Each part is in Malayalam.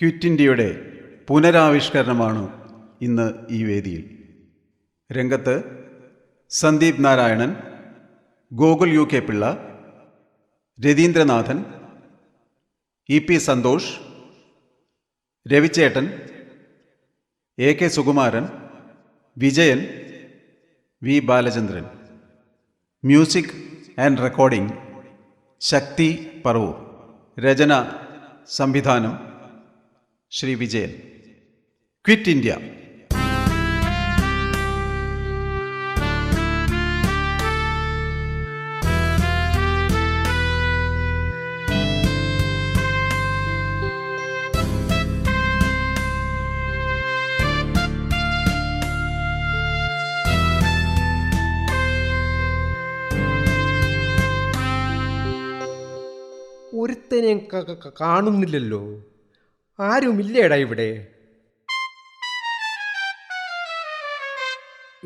ക്വിറ്റ് ഇന്ത്യയുടെ പുനരാവിഷ്കരണമാണ് ഇന്ന് ഈ വേദിയിൽ. രംഗത്ത് Sandeep Narayanan, Gokul U K Pillai, Ratheendranathan, E P Santhosh, രവിചേട്ടൻ, A K Sukumaran, Vijayan, V Balachandran. Music and recording Shakti Paravur. രചന സംവിധാനം ശ്രീ വിജയൻ. Quit India. ഒരുത്തനെ കാണുന്നില്ലല്ലോ. ആരുമില്ലേടാ ഇവിടെ?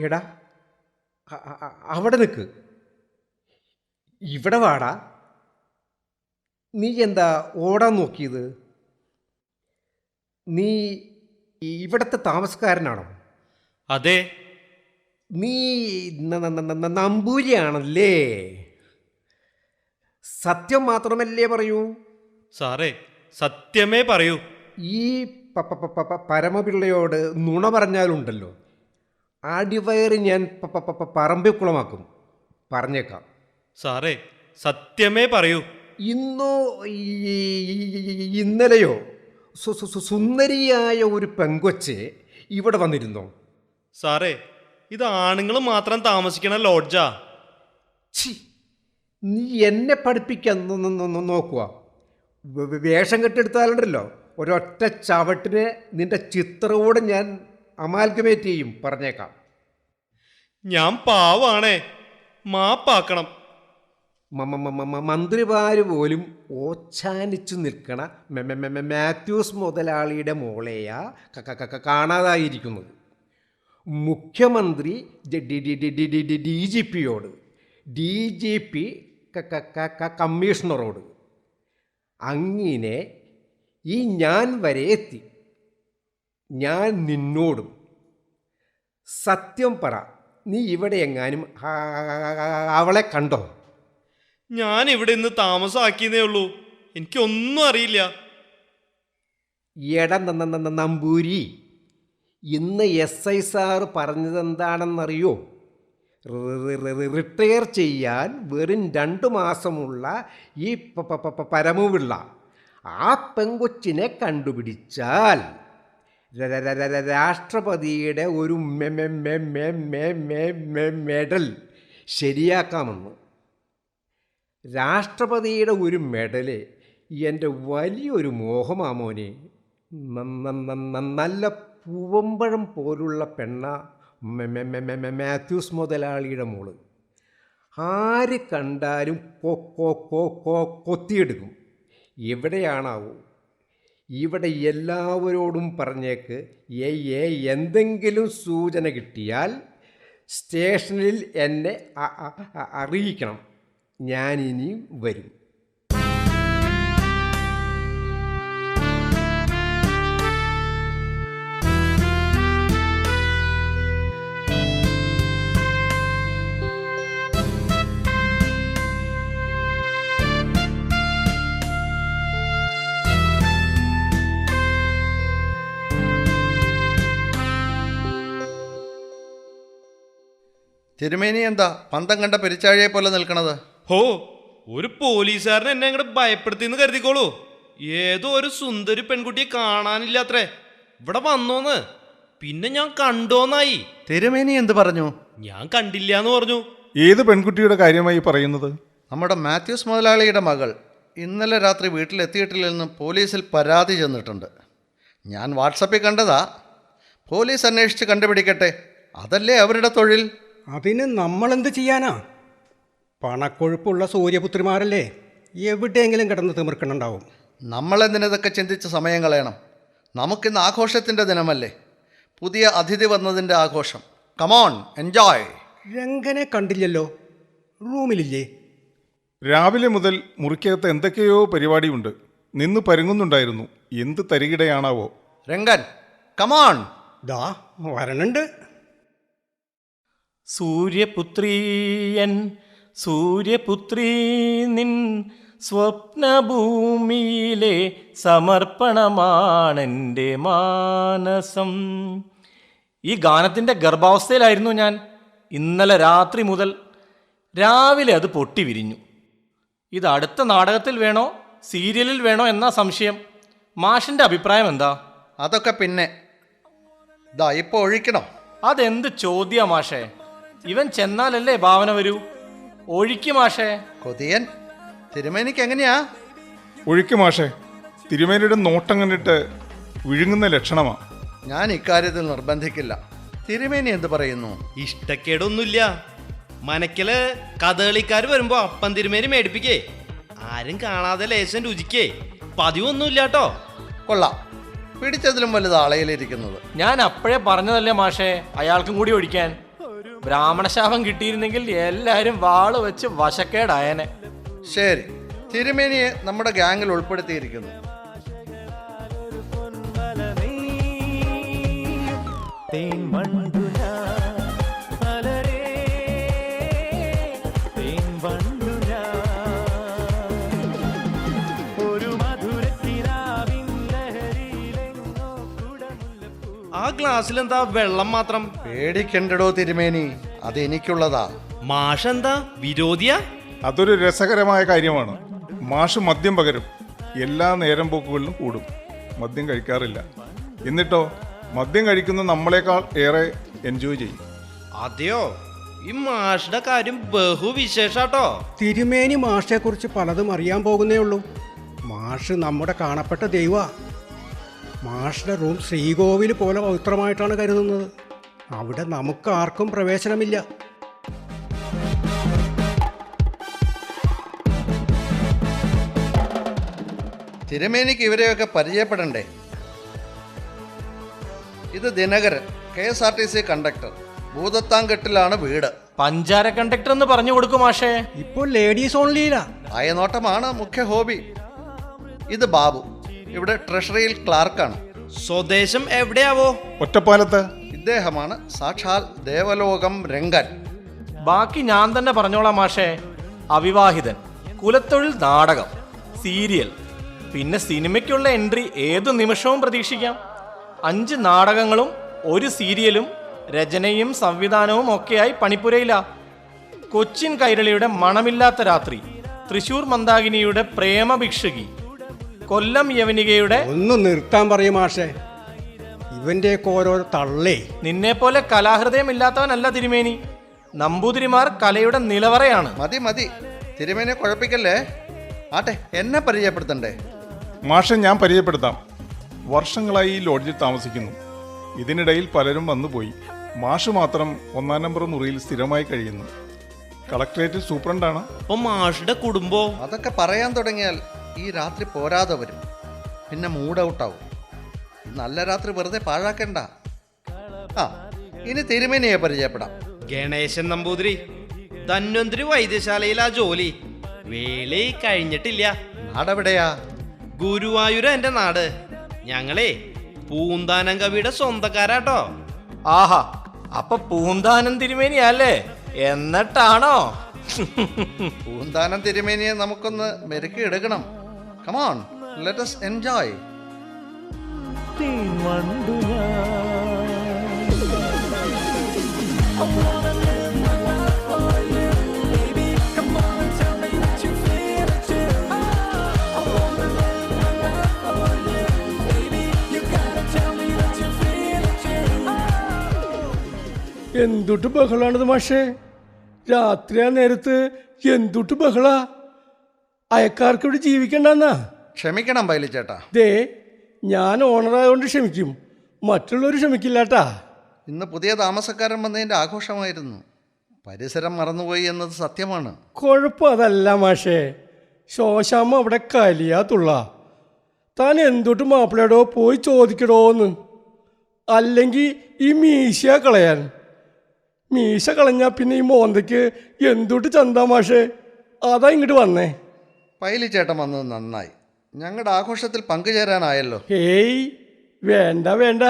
എടാ, അവിടെ നിൽക്ക്. ഇവിടെ വാടാ. നീ എന്താ ഓടാൻ നോക്കിയത്? നീ ഇവിടത്തെ താമസക്കാരനാണോ? അതെ. നീ നമ്പൂരിയാണല്ലേ? സത്യം മാത്രമല്ലേ പറയൂ? സാറേ, സത്യമേ പറയൂ. ഈ പരമപിള്ളയോട് നുണ പറഞ്ഞാലുണ്ടല്ലോ, അടിവയറ് ഞാൻ പറമ്പിക്കുളമാക്കും. പറഞ്ഞേക്കാം. സാറേ, സത്യമേ പറയൂ. ഇന്നോ ഇന്നലെയോ സുന്ദരിയായ ഒരു പെങ്കൊച്ച് ഇവിടെ വന്നിരുന്നോ? സാറേ, ഇത് ആണുങ്ങൾ മാത്രം താമസിക്കണ ലോഡ്ജാ. ഛി, നീ എന്നെ പഠിപ്പിക്കാൻ നോക്കുക. വേഷം കെട്ടെടുത്താലുണ്ടല്ലോ, ഒരൊറ്റ ചവിട്ടിന് നിന്റെ ചിത്രകൂടെ ഞാൻ അമാൽഗമേറ്റ് ചെയ്യും. പറഞ്ഞേക്കാം. ഞാൻ പാവാണേ, മാപ്പാക്കണം. മന്ത്രിമാര് പോലും ഓച്ചാനിച്ചു നിൽക്കണ മാത്യൂസ് മുതലാളിയുടെ മോളെയാ കാണാതായിരിക്കുന്നത്. മുഖ്യമന്ത്രി ഡി ജി പിയോട്, ഡി ജി പി കമ്മീഷണറോട്, അങ്ങനെ ഈ ഞാൻ വരെ എത്തി. ഞാൻ നിന്നോടും സത്യം പറ, നീ ഇവിടെ എങ്ങാനും അവളെ കണ്ടോ? ഞാൻ ഇവിടെ ഇന്ന് താമസമാക്കിയതേ ഉള്ളൂ. എനിക്കൊന്നും അറിയില്ല. എട നമ്പൂരി, ഇന്ന് എസ് ഐ സാറ് പറഞ്ഞതെന്താണെന്നറിയോ? റിട്ടയർ ചെയ്യാൻ വെറും 2 മാസമുള്ള ഈ പരമുപിള്ള ആ പെങ്കൊച്ചിനെ കണ്ടുപിടിച്ചാൽ രാഷ്ട്രപതിയുടെ ഒരു മെഡൽ ശരിയാക്കാമെന്ന്. രാഷ്ട്രപതിയുടെ ഒരു മെഡല് എൻ്റെ വലിയൊരു മോഹമാമോനെ. നല്ല പൂവമ്പഴം പോലുള്ള പെണ്ണ മാത്യൂസ് മുതലാളിയുടെ മോള്. ആര് കണ്ടാലും കൊത്തിയെടുക്കും. എവിടെയാണാവോ? ഇവിടെ എല്ലാവരോടും പറഞ്ഞേക്ക്, എന്തെങ്കിലും സൂചന കിട്ടിയാൽ സ്റ്റേഷനിൽ എന്നെ അറിയിക്കണം. ഞാനിനി വരും. തിരുമേനി എന്താ പന്തം കണ്ട പെരിച്ചാഴിയെ പോലെ നിൽക്കണത്? ഹോ, ഒരു പോലീസുകാരൻ എന്നെ അങ്ങോട്ട് ഭയപ്പെടുത്തിന്ന് കരുതിക്കോളൂ. ഏതോ ഒരു സുന്ദരി പെൺകുട്ടിയെ കാണാനില്ലാത്രേ. ഇവിടെ വന്നോന്ന്, പിന്നെ ഞാൻ കണ്ടോന്നായി. തിരുമേനി എന്ത് പറഞ്ഞു? ഞാൻ കണ്ടില്ല എന്ന് പറഞ്ഞു. ഏത് പെൺകുട്ടിയുടെ കാര്യമായി പറയുന്നത്? നമ്മുടെ മാത്യൂസ് മുതലാളിയുടെ മകൾ ഇന്നലെ രാത്രി വീട്ടിലെത്തിയിട്ടില്ലെന്ന് പോലീസിൽ പരാതി ചെന്നിട്ടുണ്ട്. ഞാൻ വാട്സപ്പിൽ കണ്ടതാ. പോലീസ് അന്വേഷിച്ച് കണ്ടുപിടിക്കട്ടെ, അതല്ലേ അവരുടെ തൊഴിൽ. അതിന് നമ്മളെന്ത് ചെയ്യാനാ? പണക്കൊഴുപ്പുള്ള സൂര്യപുത്രിമാരല്ലേ, എവിടെയെങ്കിലും കിടന്ന് തിമിർക്കണുണ്ടാവും. നമ്മളെന്തിനതൊക്കെ ചിന്തിച്ച് സമയം കളയണം? നമുക്കിന്ന് ആഘോഷത്തിൻ്റെ ദിനമല്ലേ, പുതിയ അതിഥി വന്നതിൻ്റെ ആഘോഷം. Come on, enjoy. രംഗനെ കണ്ടില്ലല്ലോ, റൂമിലില്ലേ? രാവിലെ മുതൽ മുറിക്കകത്ത് എന്തൊക്കെയോ പരിപാടിയുണ്ട്. നിന്ന് പരുങ്ങുന്നുണ്ടായിരുന്നു. എന്ത് തരികിടയാണാവോ? രംഗൻ, കമോൺ. ദാ വരണുണ്ട്. സൂര്യപുത്രീയൻ സൂര്യപുത്രീ നിൻ സ്വപ്നഭൂമിയിലെ സമർപ്പണമാണെൻ്റെ മാനസം. ഈ ഗാനത്തിൻ്റെ ഗർഭാവസ്ഥയിലായിരുന്നു ഞാൻ. ഇന്നലെ രാത്രി മുതൽ രാവിലെ അത് പൊട്ടി വിരിഞ്ഞു. ഇത് അടുത്ത നാടകത്തിൽ വേണോ സീരിയലിൽ വേണോ എന്നാ സംശയം. മാഷിൻ്റെ അഭിപ്രായം എന്താ? അതൊക്കെ പിന്നെ. ദാ ഇപ്പോൾ ഒഴിക്കണം. അതെന്ത് ചോദ്യാ മാഷേ? ഇവൻ ചെന്നാലല്ലേ ഭാവന വരൂ. ഒഴിക്ക് മാഷേ. കൊതിയൻ, തിരുമേനിക്ക് എങ്ങനെയാ? ഒഴുക്ക് മാഷേ, തിരുമേനിയുടെ നോട്ടം കണ്ടിട്ട് വിഴുങ്ങുന്ന ലക്ഷണമാ. ഞാൻ ഇക്കാര്യത്തിൽ നിർബന്ധിക്കില്ല. തിരുമേനി എന്ത് പറയുന്നു? ഇഷ്ടക്കേടൊന്നുമില്ല. മനക്കല് കഥകളിക്കാർ വരുമ്പോ അപ്പം തിരുമേനി മേടിപ്പിക്കേ. ആരും കാണാതെ ലേശം രുചിക്കേ. പതിവൊന്നുമില്ല കേട്ടോ. കൊള്ളാം. പിടിച്ചതിലും വലുത് ആളയിലിരിക്കുന്നത്. ഞാൻ അപ്പോഴേ പറഞ്ഞതല്ലേ മാഷേ അയാൾക്കും കൂടി ഒഴിക്കാൻ. ബ്രാഹ്മണശാപം കിട്ടിയിരുന്നെങ്കിൽ എല്ലാവരും വാള് വെച്ച് വശക്കേടായനെ. ശരി, തിരുമേനിയെ നമ്മുടെ ഗ്യാങ്ങിൽ ഉൾപ്പെടുത്തിയിരിക്കുന്നു. ആ ഗ്ലാസ്സിൽ എന്താ വെള്ളം മാത്രം? പേടിക്കണ്ടടോ തിരുമേനി, അതെനിക്കുള്ളതാ. മാഷ് എന്താ വിരോധിയാ? അതൊരു രസകരമായ കാര്യമാണ്. മാഷ് മദ്യം പകരും. എല്ലാ നേരം പോക്കുകളിലും കൂടും. മദ്യം കഴിക്കാറില്ല. എന്നിട്ടോ മദ്യം കഴിക്കുന്ന നമ്മളെക്കാൾ ഏറെ എൻജോയ് ചെയ്യും. അതെയോ? ഈ മാഷിന്റെ കാര്യം ബഹുവിശേഷാട്ടോ. തിരുമേനി മാഷെക്കുറിച്ച് പലതും അറിയാൻ പോകുന്നേ ഉള്ളൂ. മാഷ് നമ്മുടെ കാണപ്പെട്ട ദൈവ. മാഷിൻ്റെ റൂം ശ്രീകോവിൽ പോലെ പവിത്രമായിട്ടാണ് കരുതുന്നത്. അവിടെ നമുക്ക് ആർക്കും പ്രവേശനമില്ല. തിരുമേനിക്ക് ഇവരെയൊക്കെ പരിചയപ്പെടണ്ടേ? ഇത് ദിനകരൻ, KSRTC കണ്ടക്ടർ. ഭൂതത്താൻകെട്ടിലാണ് വീട്. പഞ്ചാര കണ്ടക്ടർ എന്ന് പറഞ്ഞു കൊടുക്കും മാഷേ. ഇപ്പോൾ ലേഡീസ് ഓൺലിയില്ല. അയനോട്ടമാണ് മുഖ്യ ഹോബി. ഇത് ബാബു, ഇവിടെ ട്രഷറിയിൽ ക്ലാർക്കാണ്. സ്വദേശം എവിടെയാവോ? ഒറ്റപ്പാലത്ത്. ഇദ്ദേഹമാണ് സാക്ഷാൽ ദേവലോകം രംഗൻ. ബാക്കി ഞാൻ തന്നെ പറഞ്ഞോളാം മാഷേ. അവിവാഹിതൻ, കുലത്തൊഴിൽ, നാടകം, സീരിയൽ, പിന്നെ സിനിമയ്ക്കുള്ള എൻട്രി ഏതു നിമിഷവും പ്രതീക്ഷിക്കാം. 5 നാടകങ്ങളും 1 സീരിയലും രചനയും സംവിധാനവും ഒക്കെയായി പണിപ്പുരയില. കൊച്ചിൻ കൈരളിയുടെ മണമില്ലാത്ത രാത്രി, തൃശൂർ മന്ദാകിനിയുടെ പ്രേമഭിക്ഷുകി, കൊല്ലം യവനികയുടെ ഒന്ന് നിർത്താൻ പറയും മാഷേ. ഇവൻ്റെയൊക്കെ ഓരോ തള്ളേ. നിന്നെ പോലെ കലാഹൃദയമില്ലാത്തവനല്ല തിരുമേനി. നമ്പൂതിരിമാർ കലയുടെ നിലവറയാണ്. മതി മതി, തിരുമേനിയെ കുഴപ്പിക്കല്ലേ. ആട്ടെ, എന്നെ പരിചയപ്പെടുത്തണ്ടേ? മാഷെ ഞാൻ പരിചയപ്പെടുത്താം. വർഷങ്ങളായി ഈ ലോഡ്ജിൽ താമസിക്കുന്നു. ഇതിനിടയിൽ പലരും വന്നുപോയി. മാഷ് മാത്രം 1-ാം നമ്പർ മുറിയിൽ സ്ഥിരമായി കഴിയുന്നു. കളക്ടറേറ്റിൽ സൂപ്രണ്ടാണ്. അപ്പൊ മാഷിന്റെ കുടുംബോ? അതൊക്കെ പറയാൻ തുടങ്ങിയാൽ ഈ രാത്രി പോരാതെ വരും. പിന്നെ മൂഡ് ഔട്ടാവും. നല്ല രാത്രി വെറുതെ പാഴാക്കണ്ട. ആ, ഇനി തിരുമേനിയെ പരിചയപ്പെടാം. ഗണേശൻ നമ്പൂതിരി, ധന്വന്തിരി വൈദ്യശാലയിലാ ജോലി. വേളി കഴിഞ്ഞിട്ടില്ല. നാടെവിടെയാ? ഗുരുവായൂര് എന്റെ നാട്. ഞങ്ങളെ പൂന്താനം കവിയുടെ സ്വന്തക്കാരാട്ടോ. ആഹാ, അപ്പൊ പൂന്താനം തിരുമേനിയല്ലേ? എന്നിട്ടാണോ? പൂന്താനം തിരുമേനിയെ നമുക്കൊന്ന് മെരുക്കി എടുക്കണം. Come on, let us enjoy. എന്തുട്ട് ബഹളാണിത് മാഷേ? രാത്രിയാ നേരത്ത് എന്തുട്ട് ബഹള? അയക്കാർക്ക് ഇവിടെ ജീവിക്കണ്ടെന്നാ? ക്ഷമിക്കണം പൈലിച്ചേട്ടാ. ദേ, ഞാൻ ഓണറായതുകൊണ്ട് ക്ഷമിക്കും, മറ്റുള്ളവർ ക്ഷമിക്കില്ലാട്ടാ. ഇന്ന് പുതിയ താമസക്കാരൻ വന്നതിൻ്റെ ആഘോഷമായിരുന്നു. പരിസരം മറന്നുപോയി എന്നത് സത്യമാണ്. കുഴപ്പം അതല്ല മാഷേ. ശോശാമ്മ അവിടെ കലിയാത്തുള്ള. താൻ എന്തുട്ട് മാപ്പിളയോടോ പോയി ചോദിക്കടോന്ന്. അല്ലെങ്കിൽ ഈ മീശ കളയാൻ. മീശ കളഞ്ഞാൽ പിന്നെ ഈ മോന്തയ്ക്ക് എന്തുട്ട് ചന്താ മാഷേ? അതാ ഇങ്ങോട്ട് വന്നേ. പൈലിച്ചേട്ടൻ വന്നത് നന്നായി. ഞങ്ങളുടെ ആഘോഷത്തിൽ പങ്കുചേരാനായല്ലോ. ഹേയ് വേണ്ട വേണ്ട,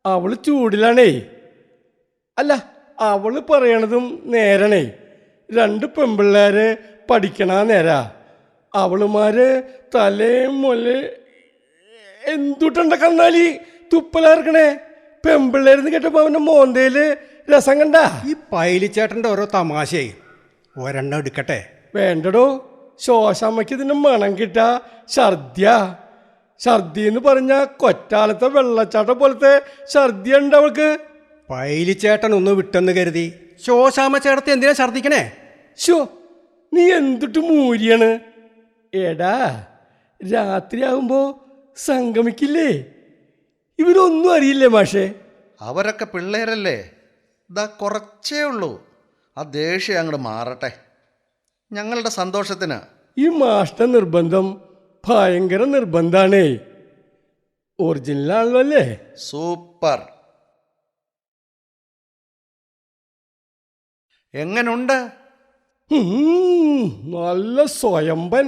അവള് ചൂടിലാണേ. അല്ല, അവള് പറയണതും നേരണേ. 2 പെമ്പിള്ളേര് പഠിക്കണ നേരാ. അവളുമാര് തലയും മൊല്ല എന്തുട്ടണ്ട കന്നാലി തുപ്പലാർക്കണേ. പെമ്പിള്ളേരെന്ന് കേട്ടപ്പോ അവൻ്റെ മോന്തയില് രസം കണ്ട. ഈ പൈലിച്ചേട്ടൻ്റെ ഓരോ തമാശയായി. ഒരെണ്ണം എടുക്കട്ടെ. വേണ്ടടോ, ശോശാമ്മയ്ക്ക് ഇതിന് മണം കിട്ടാ ഛർദി എന്ന് പറഞ്ഞ കൊറ്റാലത്തെ വെള്ളച്ചാട്ടം പോലത്തെ ഛർദി ഉണ്ട് അവൾക്ക്. പൈലിച്ചേട്ടൻ ഒന്ന് വിട്ടെന്ന് കരുതി ശോശാമ്മ ചേട്ടത്തി എന്തിനാ ഛർദിക്കണേ? ഷോ, നീ എന്തിട്ട് മൂരിയാണ്? എടാ, രാത്രിയാകുമ്പോ സംഗമിക്കില്ലേ? ഇവരൊന്നും അറിയില്ലേ മാഷേ? അവരൊക്കെ പിള്ളേരല്ലേ. ഇതാ കുറച്ചേ ഉള്ളൂ. ആ ദേഷ്യം അങ്ങോട്ട് മാറട്ടെ. ഞങ്ങളുടെ സന്തോഷത്തിന്. ഈ മാഷ്ട നിർബന്ധം ഭയങ്കര നിർബന്ധാണേ. ഒറിജിനലാണല്ലോ അല്ലേ? സൂപ്പർ. എങ്ങനുണ്ട്? നല്ല സ്വയംഭൻ.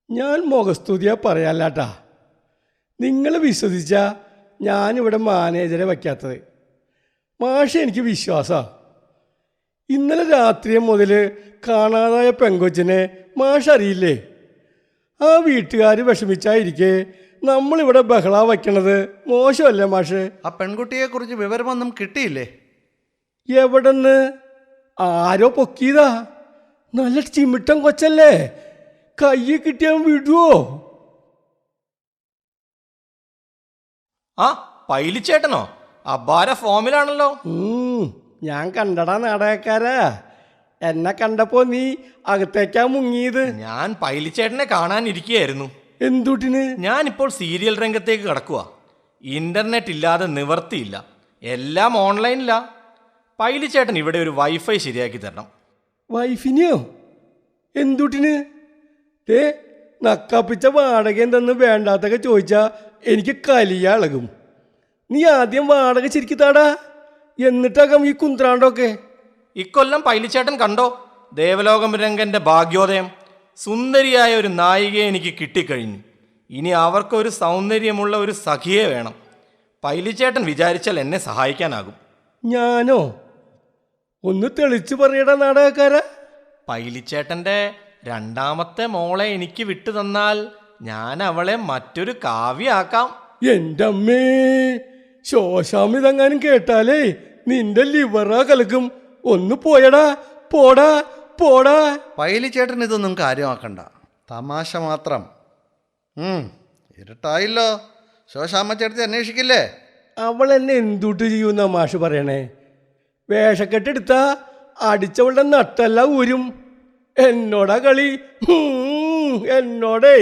ഞാൻ മുഖസ്തുതിയാ പറയാല്ലാട്ടാ. നിങ്ങൾ വിശ്വസിച്ച ഞാനിവിടെ മാനേജരെ വയ്ക്കാത്തത്. മാഷ് എനിക്ക് വിശ്വാസമാണ്. ഇന്നലെ രാത്രി മുതൽ കാണാതായ പെങ്കൊച്ചിനെ മാഷ് അറിയില്ലേ? ആ വീട്ടുകാർ വിഷമിച്ചായിരിക്കെ നമ്മളിവിടെ ബഹള വയ്ക്കണത് മോശമല്ലേ മാഷ്? ആ പെൺകുട്ടിയെക്കുറിച്ച് വിവരമൊന്നും കിട്ടിയില്ലേ? എവിടെന്ന്? ആരോ പൊക്കിയതാ. നല്ല ചിമിട്ടം കൊച്ചല്ലേ, കയ്യിൽ കിട്ടിയാൽ വിടുവോ? ആ പൈലിച്ചേട്ടനോ? അപാര ഫോമിലാണല്ലോ. ഞാൻ കണ്ടടാ നാടകക്കാരാ. എന്നെ കണ്ടപ്പോ നീ അകത്തേക്കാ മുങ്ങിയത്. ഞാൻ പൈലിച്ചേട്ടനെ കാണാനിരിക്കുകയായിരുന്നു. എന്തുട്ടിന്? ഞാനിപ്പോൾ സീരിയൽ രംഗത്തേക്ക് കടക്കുക. ഇന്റർനെറ്റ് ഇല്ലാതെ നിവർത്തിയില്ല. എല്ലാം ഓൺലൈനിലാ. പൈലിച്ചേട്ടൻ ഇവിടെ ഒരു വൈഫൈ ശരിയാക്കി തരണം. വൈഫിനെയോ? എന്തുട്ടിന്? നക്കാപ്പിച്ച വാടക എന്തെന്ന് വേണ്ടാത്തൊക്കെ ചോദിച്ചാ എനിക്ക് കലിയ ഇളകും. നീ ആദ്യം വാടക ശരിക്കും താടാ, എന്നിട്ടാക്കാം ഈ കുന്ത്രാണ്ടൊക്കെ. ഇക്കൊല്ലം പൈലിച്ചേട്ടൻ കണ്ടോ ദേവലോകം രംഗന്റെ ഭാഗ്യോദയം? സുന്ദരിയായ ഒരു നായികയെ എനിക്ക് കിട്ടിക്കഴിഞ്ഞു. ഇനി അവർക്കൊരു സൗന്ദര്യമുള്ള ഒരു സഖിയെ വേണം. പൈലിച്ചേട്ടൻ വിചാരിച്ചാൽ എന്നെ സഹായിക്കാനാകും. ഞാനോ? ഒന്ന് തെളിച്ചു പറയടാ നാടകക്കാരാ. പൈലിച്ചേട്ടൻ്റെ 2ാമത്തെ മോളെ എനിക്ക് വിട്ടു തന്നാൽ ഞാൻ അവളെ മറ്റൊരു കാവ്യാക്കാം. എൻ്റെ അമ്മേ, ശോശാമിതെങ്ങാനും കേട്ടാലേ നിന്റെ ലിവറാ കലക്കും. ഒന്ന് പോയടാ, പോടാ പോടാ. പൈലിച്ചേട്ടൻ ഇതൊന്നും കാര്യമാക്കണ്ട, തമാശ മാത്രം. ഇരുട്ടായില്ലോ. ശോശാമ്മ ചേട്ടത്തി അന്വേഷിക്കില്ലേ? അവൾ എന്നെ എന്തുട്ട് ചെയ്യുന്ന മാഷ് പറയണേ? വേഷക്കെട്ടെടുത്താ അടിച്ചവളുടെ നട്ടെല്ലാം ഊരും. എന്നോടാ കളി. എന്നോടേ.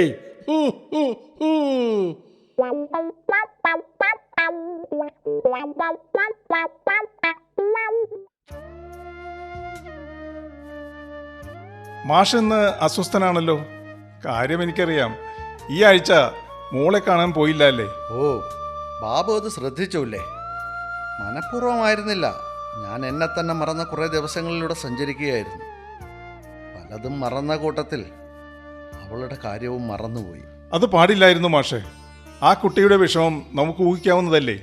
മാഷ് ഇന്ന് അസ്വസ്ഥനാണല്ലോ. കാര്യം എനിക്കറിയാം. ഈ ആഴ്ച മോളെ കാണാൻ പോയില്ല അല്ലേ? ഓ, ബാബു അത് ശ്രദ്ധിച്ചൂല്ലേ? മനഃപൂർവ്വമായിരുന്നില്ല. ഞാൻ എന്നെ തന്നെ മറന്ന കുറേ ദിവസങ്ങളിലൂടെ സഞ്ചരിക്കുകയായിരുന്നു. പലതും മറന്ന കൂട്ടത്തിൽ അവളുടെ കാര്യവും മറന്നുപോയി. അത് പാടില്ലായിരുന്നു മാഷെ. ആ കുട്ടിയുടെ വിഷമം നമുക്ക് ഊഹിക്കാവുന്നതല്ലേ?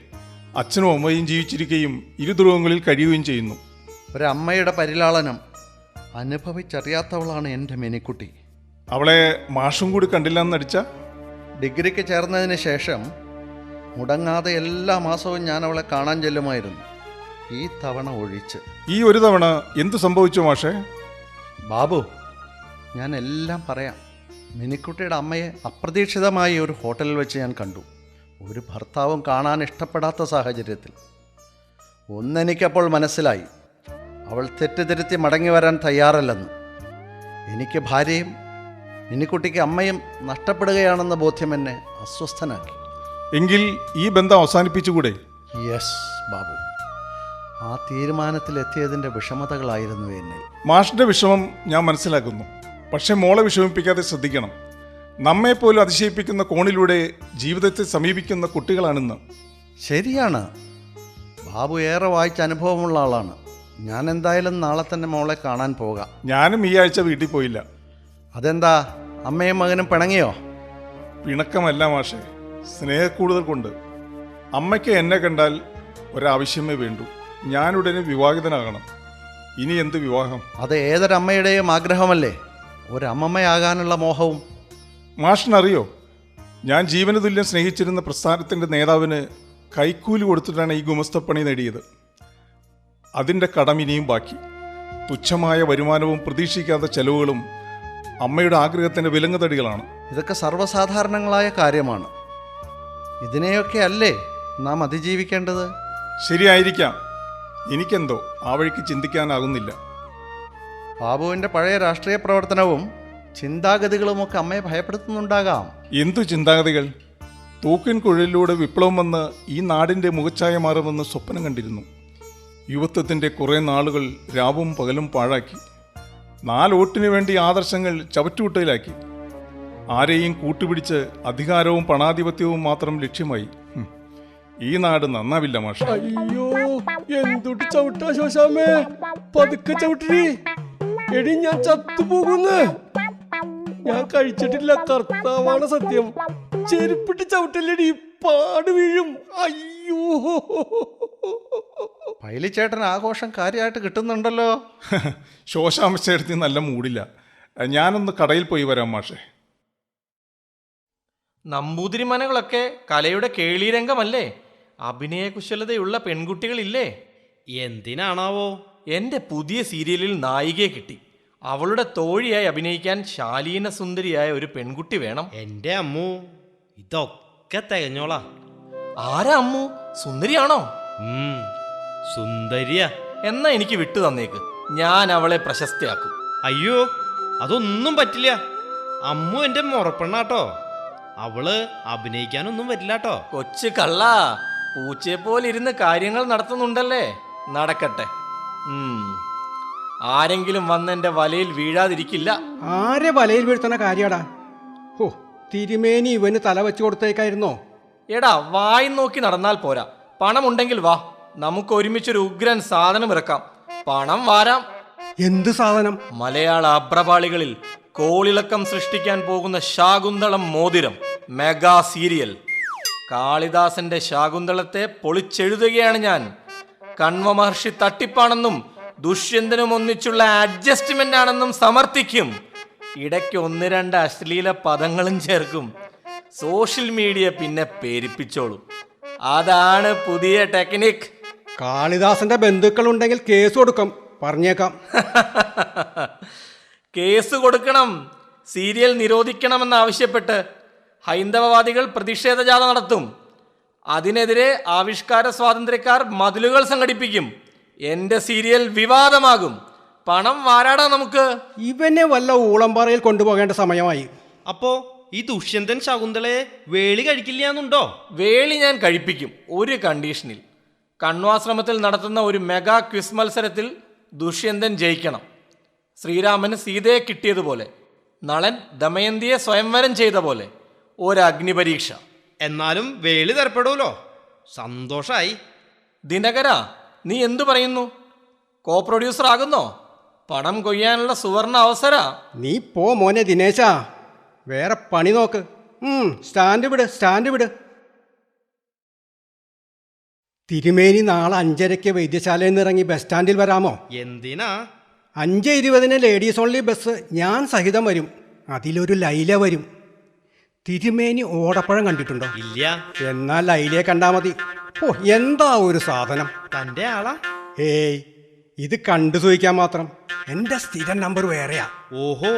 അച്ഛനും അമ്മയും ജീവിച്ചിരിക്കുകയും ഇരുധ്രുവങ്ങളിൽ കഴിയുകയും ചെയ്യുന്നു. ഒരമ്മയുടെ പരിലാളനം അനുഭവിച്ചറിയാത്തവളാണ് എൻ്റെ മിനിക്കുട്ടി. അവളെ മാഷും കൂടി കണ്ടില്ലെന്ന് നടിച്ച? ഡിഗ്രിക്ക് ചേർന്നതിന് ശേഷം മുടങ്ങാതെ എല്ലാ മാസവും ഞാൻ അവളെ കാണാൻ ചെല്ലുമായിരുന്നു, ഈ തവണ ഒഴിച്ച്. ഈ ഒരു തവണ എന്തു സംഭവിച്ചു മാഷേ? ബാബു, ഞാൻ എല്ലാം പറയാം. മിനിക്കുട്ടിയുടെ അമ്മയെ അപ്രതീക്ഷിതമായി ഒരു ഹോട്ടലിൽ വെച്ച് ഞാൻ കണ്ടു. ഒരു ഭർത്താവും കാണാൻ ഇഷ്ടപ്പെടാത്ത സാഹചര്യത്തിൽ. ഒന്നെനിക്കപ്പോൾ മനസ്സിലായി, അവൾ തെറ്റിദ്ധരുത്തി മടങ്ങി വരാൻ തയ്യാറല്ലെന്ന്. എനിക്ക് ഭാര്യയും മിനിക്കുട്ടിക്ക് അമ്മയും നഷ്ടപ്പെടുകയാണെന്ന ബോധ്യം എന്നെ അസ്വസ്ഥനാക്കി. എങ്കിൽ ഈ ബന്ധം അവസാനിപ്പിച്ചുകൂടെ? യെസ് ബാബു, ആ തീരുമാനത്തിലെത്തിയതിൻ്റെ വിഷമതകളായിരുന്നു എന്നിൽ. മാഷിന്റെ വിഷമം ഞാൻ മനസ്സിലാക്കുന്നു. പക്ഷെ മോളെ വിഷമിപ്പിക്കാതെ ശ്രദ്ധിക്കണം. നമ്മെപ്പോലും അതിശയിപ്പിക്കുന്ന കോണിലൂടെ ജീവിതത്തെ സമീപിക്കുന്ന കുട്ടികളാണെന്ന്. ശരിയാണ്. ബാബു ഏറെ വായിച്ച അനുഭവമുള്ള ആളാണ്. ഞാൻ എന്തായാലും നാളെ തന്നെ മോളെ കാണാൻ പോകാം. ഞാനും ഈ ആഴ്ച വീട്ടിൽ പോയില്ല. അതെന്താ? അമ്മയും മകനും പിണങ്ങിയോ? പിണക്കമല്ല മാഷെ, സ്നേഹക്കൂടുതൽ കൊണ്ട്. അമ്മയ്ക്ക് എന്നെ കണ്ടാൽ ഒരാവശ്യമേ വേണ്ടൂ, ഞാനുടനെ വിവാഹിതനാകണം. ഇനി എന്ത് വിവാഹം? അത് ഏതൊരമ്മയുടെയും ആഗ്രഹമല്ലേ, ഒരമ്മമ്മയാകാനുള്ള മോഹവും. മാഷിനറിയോ, ഞാൻ ജീവന തുല്യം സ്നേഹിച്ചിരുന്ന പ്രസ്ഥാനത്തിൻ്റെ നേതാവിന് കൈക്കൂലി കൊടുത്തിട്ടാണ് ഈ ഗുമസ്തപ്പണി നേടിയത്. അതിൻ്റെ കടം ഇനിയും ബാക്കി. തുച്ഛമായ വരുമാനവും പ്രതീക്ഷിക്കാത്ത ചെലവുകളും അമ്മയുടെ ആഗ്രഹത്തിൻ്റെ വിലങ്ങുതടികളാണ്. ഇതൊക്കെ സർവ്വസാധാരണങ്ങളായ കാര്യമാണ്. ഇതിനെയൊക്കെ അല്ലേ നാം അതിജീവിക്കേണ്ടത്? ശരിയായിരിക്കാം, എനിക്കെന്തോ ആ വഴിക്ക് ചിന്തിക്കാനാകുന്നില്ല. ബാബുവിൻ്റെ പഴയ രാഷ്ട്രീയ പ്രവർത്തനവും ചിന്താഗതികളുമൊക്കെ അമ്മയെ ഭയപ്പെടുത്തുന്നുണ്ടാകാം. എന്തു ചിന്താഗതികൾ? തൂക്കിൻ കുഴലിലൂടെ വിപ്ലവം വന്ന് ഈ നാടിൻ്റെ മുഖച്ഛായ മാറുമെന്ന് സ്വപ്നം കണ്ടിരുന്നു. യുവത്വത്തിൻ്റെ കുറേ നാളുകൾ രാവും പകലും പാഴാക്കി. 4 വോട്ടിന് വേണ്ടി ആദർശങ്ങൾ ചവറ്റുകുട്ടയിലാക്കി. ആരെയും കൂട്ടുപിടിച്ച് അധികാരവും പണാധിപത്യവും മാത്രം ലക്ഷ്യമായി. ഈ നാട് നന്നാവില്ല മാഷ. അയ്യോ, എന്തൊട്ട് ചവിട്ടാ ശോശാമേ, പതുക്കെ ചവിട്ടി. എടി, ഞാൻ ചത്തുപോകുന്നു. ഞാൻ കഴിച്ചിട്ടില്ല, കർത്താവാണ് സത്യം. ചെരുപ്പിട്ട് ചവിട്ടല്ലടി, പാട് വീഴും. അയ്യോ, പൈലിച്ചേട്ടൻ ആഘോഷം കാര്യമായിട്ട് കിട്ടുന്നുണ്ടല്ലോ. ശോശാംശയെടുത്ത് നല്ല മൂടില്ല. ഞാനൊന്ന് കടയിൽ പോയി വരാം മാഷെ. നമ്പൂതിരി മനകളൊക്കെ കലയുടെ കേളീരംഗമല്ലേ? അഭിനയകുശലതയുള്ള പെൺകുട്ടികളില്ലേ? എന്തിനാണാവോ? എൻ്റെ പുതിയ സീരിയലിൽ നായികയെ കിട്ടി. അവളുടെ തോഴിയായി അഭിനയിക്കാൻ ശാലീന സുന്ദരിയായ ഒരു പെൺകുട്ടി വേണം. എൻ്റെ അമ്മു, ഇതൊക്കെ തികഞ്ഞോളാ. ആരാ അമ്മു? സുന്ദരിയാണോ? സുന്ദരിയാ. എന്നാ എനിക്ക് വിട്ടു തന്നേക്ക്, ഞാൻ അവളെ പ്രശസ്തയാക്കും. അയ്യോ, അതൊന്നും പറ്റില്ല. അമ്മു എൻ്റെ മുറപ്പെണ്ണാട്ടോ. അവള് അഭിനയിക്കാനൊന്നും വരില്ലാട്ടോ. കൊച്ചു കള്ള, പൂച്ചയെ പോലെ ഇരുന്ന് കാര്യങ്ങൾ നടത്തുന്നുണ്ടല്ലേ? നടക്കട്ടെ. ആരെങ്കിലും വന്നെന്റെ വലയിൽ വീഴാതിരിക്കില്ല. ആരെ വലയിൽ വീഴ്ത്തണ കാര്യാടാ? ഓ, തിരുമേനി ഇവന് തല വെച്ച് കൊടുത്തേക്കായിരുന്നോ? എടാ, വായി നോക്കി നടന്നാൽ പോരാ, പണമുണ്ടെങ്കിൽ വാ, നമുക്ക് ഒരുമിച്ചൊരു ഉഗ്രൻ സാധനം ഇറക്കാം. പണം വാരാം. എന്ത് സാധനം? മലയാള അഭ്രപാളികളിൽ കോളിളക്കം സൃഷ്ടിക്കാൻ പോകുന്ന ശാകുന്തളം മോതിരം മെഗാ സീരിയൽ. കാളിദാസന്റെ ശാകുന്തളത്തെ പൊളിച്ചെഴുതുകയാണ് ഞാൻ. കണ്വ മഹർഷി തട്ടിപ്പാണെന്നും ദുഷ്യന്തനും ഒന്നിച്ചുള്ള അഡ്ജസ്റ്റ്മെന്റ് ആണെന്നും സമർത്ഥിക്കും. ഇടയ്ക്ക് 1-2 അശ്ലീല പദങ്ങളും ചേർക്കും. സോഷ്യൽ മീഡിയ പിന്നെ പേരിപ്പിച്ചോളും. അതാണ് പുതിയ ടെക്നിക്. കാളിദാസന്റെ ബന്ധുക്കളുണ്ടെങ്കിൽ കേസ് കൊടുക്കും, പറഞ്ഞേക്കാം. കേസ് കൊടുക്കണം. സീരിയൽ നിരോധിക്കണമെന്നാവശ്യപ്പെട്ട് ഹൈന്ദവവാദികൾ പ്രതിഷേധ ജാഥ നടത്തും. അതിനെതിരെ ആവിഷ്കാര സ്വാതന്ത്ര്യക്കാർ മതിലുകൾ സംഘടിപ്പിക്കും. എന്റെ സീരിയൽ വിവാദമാകും. പണം വാരാടാ നമുക്ക്. ഇവനെ വല്ല ഊളംപാറയിൽ കൊണ്ടുപോകേണ്ട സമയമായി. അപ്പോ ഈ ദുഷ്യന്തൻ ശകുന്തളയെ വേളി കഴിക്കില്ലാന്നുണ്ടോ? വേളി ഞാൻ കഴിപ്പിക്കും, ഒരു കണ്ടീഷനിൽ. കണ്വാശ്രമത്തിൽ നടത്തുന്ന ഒരു മെഗാ ക്വിസ് മത്സരത്തിൽ ദുഷ്യന്തൻ ജയിക്കണം. ശ്രീരാമന് സീതയെ കിട്ടിയതുപോലെ, നളൻ ദമയന്തിയെ സ്വയംവരം ചെയ്ത പോലെ ഒരു അഗ്നിപരീക്ഷ. എന്നാലും വേളി തരപ്പെടൂലോ. സന്തോഷായി. ദിനകര, നീ എന്തു പറയുന്നു? കോ പ്രൊഡ്യൂസർ ആകുന്നോ? പണം കൊയ്യാനുള്ള സുവർണ അവസര. നീ പോ മോനെ ദിനേശ, വേറെ പണി നോക്ക്. സ്റ്റാൻഡ് വിട്. തിരുമേനി നാളെ 5:30 വൈദ്യശാലയിൽ നിന്ന് ഇറങ്ങി ബസ് സ്റ്റാൻഡിൽ വരാമോ? എന്തിനാ? 5:20 ലേഡീസ് ഓൺലി ബസ് ഞാൻ സഹിതം വരും. അതിലൊരു ലൈല വരും. തിരുമേനി ഓടപ്പഴം കണ്ടിട്ടുണ്ടോ? ഇല്ല. എന്നാൽ ലൈലയെ കണ്ടാ മതി. ഓ, എന്താ ഒരു സാധനം! തന്റെ ആളാ? ഏയ്, ഇത് കണ്ടു സൂഹിക്കാൻ മാത്രം. എൻ്റെ സ്ഥിരം നമ്പർ വേറെയാ. ഓഹോ,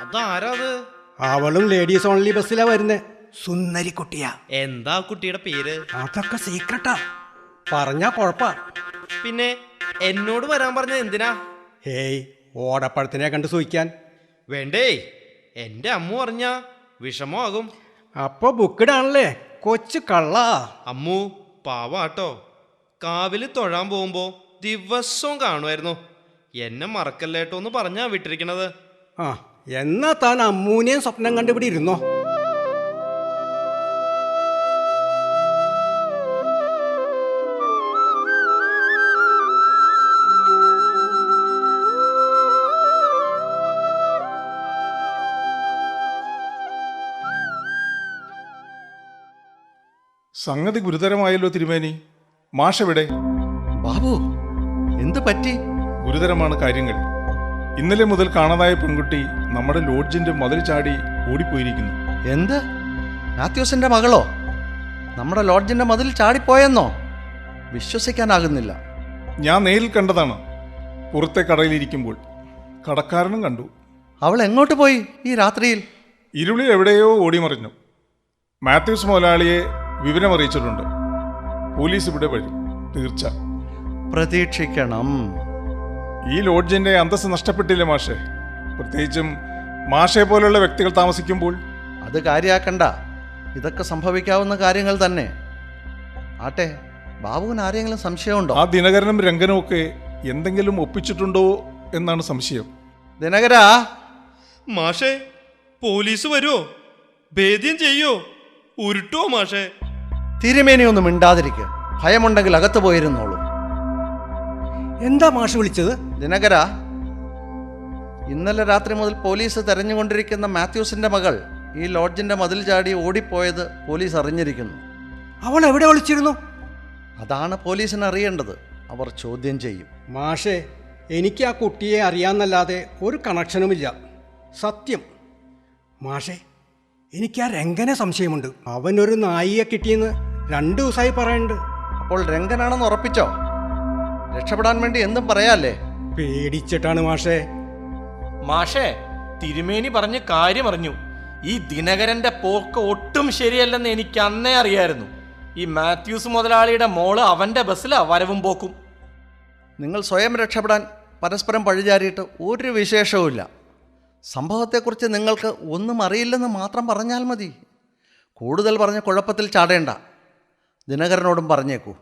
അതാരാ അത്? അവളും ലേഡീസ് ഓൺലി ബസ്സിലാ വരുന്നേ. സുന്ദരി കുട്ടിയാ. എന്താ കുട്ടിയുടെ പേര്? അതൊക്കെ സീക്രട്ടാ, പറഞ്ഞാ കുഴപ്പാ. പിന്നെ എന്നോട് വരാൻ പറഞ്ഞത് എന്തിനാ? ഹേയ്, ഓടപ്പഴത്തിനെ കണ്ട് സൂഹിക്കാൻ. വേണ്ടേ, എന്റെ അമ്മു അറിഞ്ഞ വിഷമമാകും. അപ്പൊ ബുക്കിടാണല്ലേ, കൊച്ചു കള്ള. അമ്മു പാവാട്ടോ. കാവില് തൊഴാൻ പോകുമ്പോ ദിവസവും കാണുമായിരുന്നു. എന്നെ മറക്കല്ലേട്ടോ എന്ന് പറഞ്ഞാ വിട്ടിരിക്കണത്. ആ, എന്നാ താൻ അമ്മൂനെയും സ്വപ്നം കണ്ടുപിടി ഇരുന്നോ. സംഗതി ഗുരുതരമായല്ലോ തിരുമേനി. മാഷെവിടെ? ബാബു, എന്ത് പറ്റി? ഗുരുതരമാണ് കാര്യങ്ങൾ. ഇന്നലെ മുതൽ കാണാതായ പെൺകുട്ടി നമ്മുടെ ലോഡ്ജിന്റെ മതിൽ ചാടി ഓടിപ്പോയിരിക്കുന്നു. എന്ത്? മാത്യൂസിന്റെ മകളോ നമ്മുടെ ലോഡ്ജിന്റെ മതിൽ ചാടിപ്പോയെന്നോ? വിശ്വസിക്കാനാകുന്നില്ല. ഞാൻ നേരിൽ കണ്ടതാണ്. പുറത്തെ കടയിലിരിക്കുമ്പോൾ കടക്കാരനും കണ്ടു. അവൾ എങ്ങോട്ട് പോയി ഈ രാത്രിയിൽ? ഇരുളിൽ എവിടെയോ ഓടിമറിഞ്ഞു. മാത്യൂസ് മുതലാളിയെ വിവരമറിയിച്ചിട്ടുണ്ട്. പോലീസ് ഇവിടെ വരും, തീർച്ച. പ്രതീക്ഷിക്കണം. ഈ ലോഡ്ജിന്റെ അന്തസ്സ് നഷ്ടപ്പെട്ടില്ലേ മാഷെ? പ്രത്യേകിച്ചും മാഷെ പോലുള്ള വ്യക്തികൾ താമസിക്കുമ്പോൾ. അത് കാര്യാക്കണ്ട. ഇതൊക്കെ സംഭവിക്കാവുന്ന കാര്യങ്ങൾ തന്നെ. ആട്ടെ, ബാബുവിന് ആരെങ്കിലും സംശയമുണ്ടോ? ആ ദിനകരനും രംഗനും ഒക്കെ എന്തെങ്കിലും ഒപ്പിച്ചിട്ടുണ്ടോ എന്നാണ് സംശയം. ദിനകരാ, മാഷേ, പോലീസ് വരുമോ? ഭേദ്യം ചെയ്യോ? ഉരുട്ടോ മാഷേ? തിരുമേനി ഒന്നും മിണ്ടാതിരിക്കുക. ഭയമുണ്ടെങ്കിൽ അകത്ത് പോയിരുന്നോളൂ. എന്താ മാഷ് വിളിച്ചത്? ദിനകര, ഇന്നലെ രാത്രി മുതൽ പോലീസ് തെരഞ്ഞുകൊണ്ടിരിക്കുന്ന മാത്യൂസിന്റെ മകൾ ഈ ലോഡ്ജിന്റെ മതിൽ ചാടി ഓടിപ്പോയത് പോലീസ് അറിഞ്ഞിരിക്കുന്നു. അവൾ എവിടെ ഒളിച്ചിരുന്നു? അതാണ് പോലീസിന് അറിയേണ്ടത്. അവർ ചോദ്യം ചെയ്യും. മാഷേ, എനിക്ക് ആ കുട്ടിയെ അറിയാമെന്നല്ലാതെ ഒരു കണക്ഷനുമില്ല. സത്യം. മാഷേ, എനിക്ക് ആ രംഗനെ സംശയമുണ്ട്. അവനൊരു നായിയെ കിട്ടിയെന്ന് 2 ദിവസമായി പറയുന്നുണ്ട്. അപ്പോൾ രംഗനാണെന്ന് ഉറപ്പിച്ചോ? രക്ഷപ്പെടാൻ വേണ്ടി എന്തും പറയാല്ലേ? പേടിച്ചിട്ടാണ് മാഷേ. മാഷേ, തിരുമേനി പറഞ്ഞ് കാര്യം അറിഞ്ഞു. ഈ ദിനകരന്റെ പോക്ക് ഒട്ടും ശരിയല്ലെന്ന് എനിക്ക് അന്നേ അറിയായിരുന്നു. ഈ മാത്യൂസ് മുതലാളിയുടെ മോള് അവന്റെ ബസ്സിലാ വരവും പോക്കും. നിങ്ങൾ സ്വയം രക്ഷപ്പെടാൻ പരസ്പരം പഴിചാരിയിട്ട് ഒരു വിശേഷവുമില്ല. സംഭവത്തെക്കുറിച്ച് നിങ്ങൾക്ക് ഒന്നും അറിയില്ലെന്ന് മാത്രം പറഞ്ഞാൽ മതി. കൂടുതൽ പറഞ്ഞ് കുഴപ്പത്തിൽ ചാടേണ്ട. ദിനകരനോടും പറഞ്ഞേക്കൂ.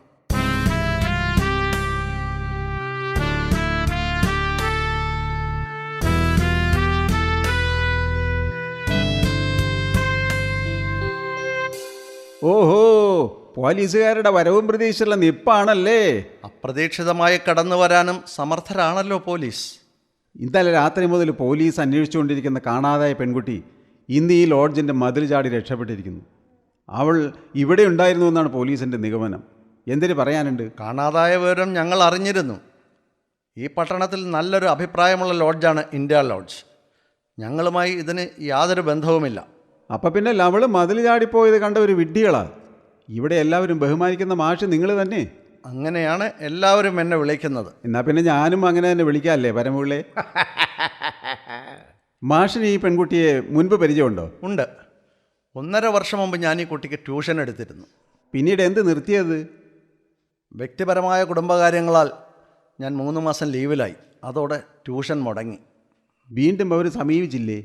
ഓഹോ, പോലീസുകാരുടെ വരവും പ്രതീക്ഷയുള്ള നിപ്പാണല്ലേ? അപ്രതീക്ഷിതമായി കടന്നു വരാനും സമർത്ഥരാണല്ലോ പോലീസ്. ഇന്നലെ രാത്രി മുതൽ പോലീസ് അന്വേഷിച്ചുകൊണ്ടിരിക്കുന്ന കാണാതായ പെൺകുട്ടി ഇന്ന് ഈ ലോഡ്ജിൻ്റെ മതിൽ ചാടി രക്ഷപ്പെട്ടിരിക്കുന്നു. അവൾ ഇവിടെ ഉണ്ടായിരുന്നു എന്നാണ് പോലീസിൻ്റെ നിഗമനം. എന്തിനു പറയാനുണ്ട്? കാണാതായ വിവരം ഞങ്ങൾ അറിഞ്ഞിരുന്നു. ഈ പട്ടണത്തിൽ നല്ലൊരു അഭിപ്രായമുള്ള ലോഡ്ജാണ് ഇന്ത്യ ലോഡ്ജ്. ഞങ്ങളുമായി ഇതിന് യാതൊരു ബന്ധവുമില്ല. അപ്പം പിന്നെ അവൾ മതിൽ ചാടിപ്പോയത് കണ്ട ഒരു വിഡ്ഢികളാണ്. ഇവിടെ എല്ലാവരും ബഹുമാനിക്കുന്ന മാഷ് നിങ്ങൾ തന്നെ. അങ്ങനെയാണ് എല്ലാവരും എന്നെ വിളിക്കുന്നത്. എന്നാൽ പിന്നെ ഞാനും അങ്ങനെ തന്നെ വിളിക്കാമല്ലേ പരമുള്ളേ? മാഷിന് ഈ പെൺകുട്ടിയെ മുൻപ് പരിചയമുണ്ടോ? ഉണ്ട്. 1.5 വർഷം മുമ്പ് ഞാൻ ഈ കുട്ടിക്ക് ട്യൂഷൻ എടുത്തിരുന്നു. പിന്നീട് എന്ത് നിർത്തിയത്? വ്യക്തിപരമായ കുടുംബകാര്യങ്ങളാൽ ഞാൻ 3 മാസം ലീവിലായി. അതോടെ ട്യൂഷൻ മുടങ്ങി. വീണ്ടും അവർ സമീപിച്ചില്ലേ?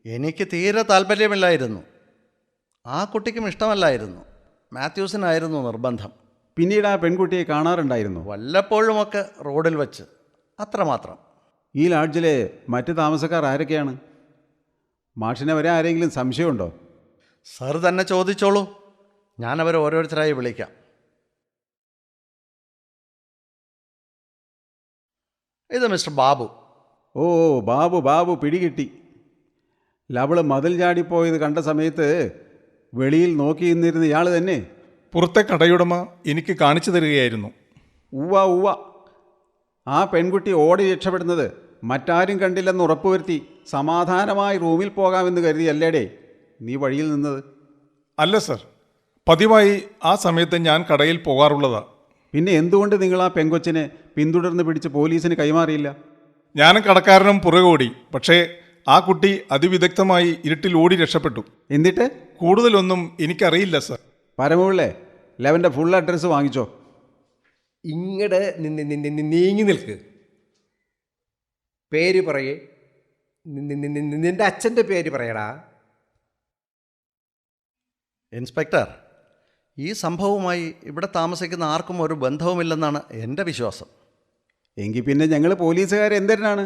എനിക്ക് തീരെ താല്പര്യമില്ലായിരുന്നു. ആ കുട്ടിക്കും ഇഷ്ടമല്ലായിരുന്നു. മാത്യൂസിനായിരുന്നു നിർബന്ധം. പിന്നീട് ആ പെൺകുട്ടിയെ കാണാറുണ്ടായിരുന്നു? വല്ലപ്പോഴുമൊക്കെ റോഡിൽ വച്ച്, അത്രമാത്രം. ഈ ലോഡ്ജിലെ മറ്റ് താമസക്കാർ ആരൊക്കെയാണ്? മാഷിനെ വരെ ആരെങ്കിലും സംശയമുണ്ടോ? സാർ തന്നെ ചോദിച്ചോളൂ. ഞാൻ അവരെ ഓരോരുത്തരായി വിളിക്കാം. ഇത് മിസ്റ്റർ ബാബു. ഓ, ബാബു ബാബു, പിടികിട്ടി. ലവള് മതിൽ ചാടിപ്പോയത് കണ്ട സമയത്ത് വെളിയിൽ നോക്കി നിന്നിരുന്ന ഇയാൾ തന്നെ? പുറത്തെ കടയുടമ എനിക്ക് കാണിച്ചു തരികയായിരുന്നു. ഉവ്വ ഉവ്വ. ആ പെൺകുട്ടി ഓടി രക്ഷപ്പെടുന്നത് മറ്റാരും കണ്ടില്ലെന്ന് ഉറപ്പുവരുത്തി സമാധാനമായി റൂമിൽ പോകാമെന്ന് കരുതിയല്ലേടേ നീ വഴിയിൽ നിന്നത്? അല്ല സർ, പതിവായി ആ സമയത്ത് ഞാൻ കടയിൽ പോകാറുള്ളതാ. പിന്നെ എന്തുകൊണ്ട് നിങ്ങൾ ആ പെങ്കൊച്ചിനെ പിന്തുടർന്ന് പിടിച്ച് പോലീസിന് കൈമാറിയില്ല? ഞാനും കടക്കാരനും പുറകോടി. പക്ഷേ ആ കുട്ടി അതിവിദഗ്ധമായി ഇരുട്ടിൽ ഓടി രക്ഷപ്പെട്ടു. എന്നിട്ട്? കൂടുതലൊന്നും എനിക്കറിയില്ല സർ. പരമുള്ളേ, ലെവൻ്റെ ഫുൾ അഡ്രസ്സ് വാങ്ങിച്ചോ. ഇങ്ങടെ നീങ്ങി നിൽക്ക്. പേര് പറയേ. നിന്റെ അച്ഛൻ്റെ പേര് പറയടാ. ഇൻസ്പെക്ടർ, ഈ സംഭവവുമായി ഇവിടെ താമസിക്കുന്ന ആർക്കും ഒരു ബന്ധവുമില്ലെന്നാണ് എൻ്റെ വിശ്വാസം. എങ്കിൽ പിന്നെ ഞങ്ങൾ പോലീസുകാർ എന്തിനാണ്?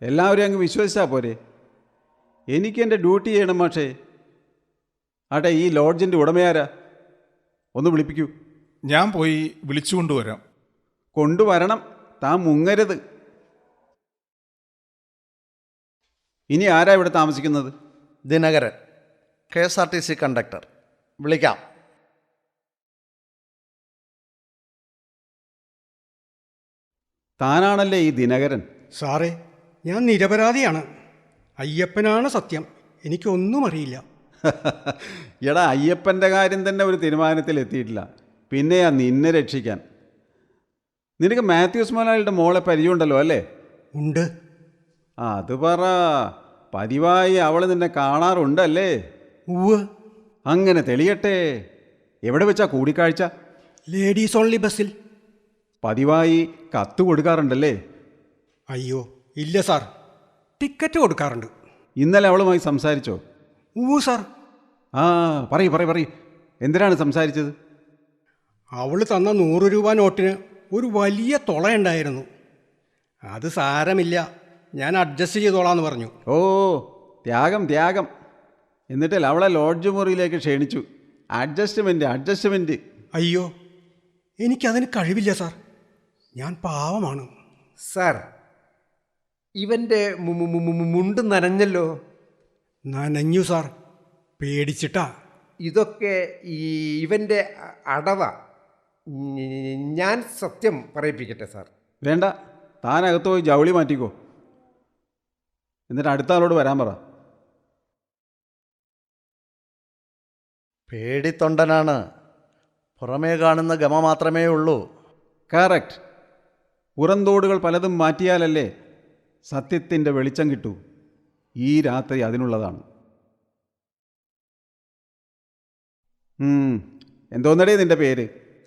എല്ലാവരും അങ്ങ് വിശ്വസിച്ചാൽ പോരെ? എനിക്ക് എൻ്റെ ഡ്യൂട്ടി ചെയ്യണം മാഷേ. ആട്ടെ, ഈ ലോഡ്ജിൻ്റെ ഉടമയാരാ? ഒന്ന് വിളിപ്പിക്കൂ. ഞാൻ പോയി വിളിച്ചുകൊണ്ടുവരാം. കൊണ്ടുവരണം, താൻ മുങ്ങരുത്. ഇനി ആരാ ഇവിടെ താമസിക്കുന്നത്? Dinakaran, KSRTC conductor. വിളിക്കാം. താനാണല്ലേ ഈ ദിനകരൻ? സാറേ, ഞാൻ നിരപരാധിയാണ്. അയ്യപ്പനാണ് സത്യം. എനിക്കൊന്നും അറിയില്ല. എടാ, അയ്യപ്പൻ്റെ കാര്യം തന്നെ ഒരു തീരുമാനത്തിൽ എത്തിയിട്ടില്ല, പിന്നെയാ നിന്നെ രക്ഷിക്കാൻ. നിനക്ക് മാത്യൂസ് മുതലാളിയുടെ മോളെ പരിചയമുണ്ടല്ലോ അല്ലേ? ഉണ്ട്. അത് പറ. പതിവായി അവൾ നിന്നെ കാണാറുണ്ടല്ലേ? ഉവ്. അങ്ങനെ തെളിയട്ടെ. എവിടെ വെച്ചാ കൂടിക്കാഴ്ച? ലേഡീസ് ഓൺലി ബസ്സിൽ. പതിവായി കത്ത് കൊടുക്കാറുണ്ടല്ലേ? അയ്യോ ഇല്ല സാർ, ടിക്കറ്റ് കൊടുക്കാറുണ്ട്. ഇന്നലെ അവളുമായി സംസാരിച്ചോ? ഉവ് സാർ. ആ, പറയൂ. എന്തിനാണ് സംസാരിച്ചത്? അവൾ തന്ന 100 രൂപ നോട്ടിന് ഒരു വലിയ തുളയുണ്ടായിരുന്നു. അത് സാരമില്ല, ഞാൻ അഡ്ജസ്റ്റ് ചെയ്തോളാന്ന് പറഞ്ഞു. ഓ, ത്യാഗം. എന്നിട്ടല്ല അവളെ ലോഡ്ജ് മുറിയിലേക്ക് ക്ഷണിച്ചു. അഡ്ജസ്റ്റ്മെൻറ്റ്. അയ്യോ, എനിക്കതിന് കഴിവില്ല സാർ. ഞാൻ പാവമാണ്. സാർ, ഇവൻ്റെ മുണ്ട് നനഞ്ഞല്ലോ. നനഞ്ഞു സാർ, പേടിച്ചിട്ടാ. ഇതൊക്കെ ഇവൻ്റെ അടവ. ഞാൻ സത്യം പറയിപ്പിക്കട്ടെ സാർ? വേണ്ട, താനകത്ത് പോയി ജൗളി മാറ്റിക്കോ. എന്നിട്ട് അടുത്ത ആളോട് വരാൻ പറ. പേടിത്തൊണ്ടനാണ്. പുറമേ കാണുന്ന ഗമ മാത്രമേ ഉള്ളൂ. കറക്റ്റ്. പുറന്തോടുകൾ പലതും മാറ്റിയാലല്ലേ സത്യത്തിൻ്റെ വെളിച്ചം കിട്ടൂ. ഈ രാത്രി അതിനുള്ളതാണ്. എന്തോന്നടേ നിന്റെ പേര്?